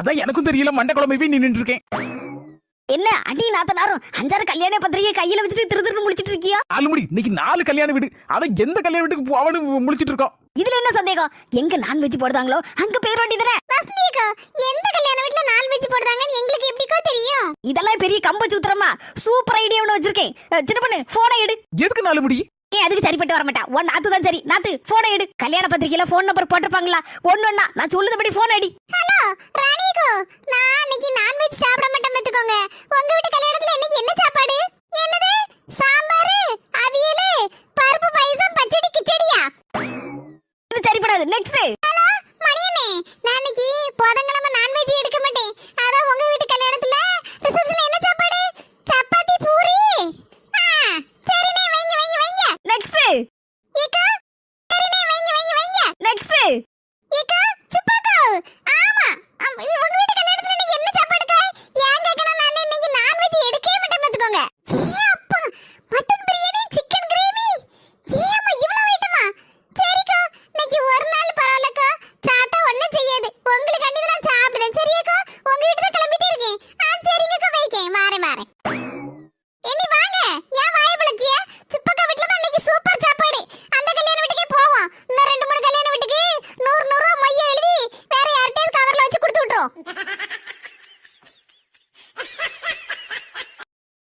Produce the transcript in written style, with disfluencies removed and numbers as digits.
அதான் எனக்கும் தெரியல, மண்டை குழம்பு நின்று இருக்கேன். என்ன அடி நாத்தனாரும் 5-6 கல்யாண பத்திரிகை கையில வச்சுட்டு திருதிருன்னு முழிச்சிட்டு இருக்கியா? ஆளுமுடி இன்னைக்கு 4 கல்யாண வீடு, அதான் எந்த கல்யாண வீட்டுக்கு அவனு முழிச்சிட்டு இருக்கோம். இதுல என்ன சந்தேகம்? எங்க நான்வெஜ் போடுதாங்களோ அங்க பேர் வேண்டியதானே. எந்த கல்யாண வீட்ல நான்வெஜ் போடுறாங்கன்னு எங்களுக்கு எப்படிக்கோ தெரியும்? இதெல்லாம் பெரிய கம்ப சூத்திரமா. சூப்பர் ஐடியா ஒன்னு வச்சிருக்கேன். சின்ன பொண்ணு போனை எடு. எதுக்கு நாலுமுடி? ஏன் அதுக்கு சரிப்பட்டு வர மாட்டா? ஒன் நாத்து தான் சரி. நாத்து போனை எடு. கல்யாண பத்திரிகையில போன் நம்பர் போட்டிருப்பாங்களா? ஒண்ணு நான் சொல்லுதபடி போன் அடி. ஹலோ ராணிகோ, நான் இன்னைக்கு நான்வெஜ் சாப்பிட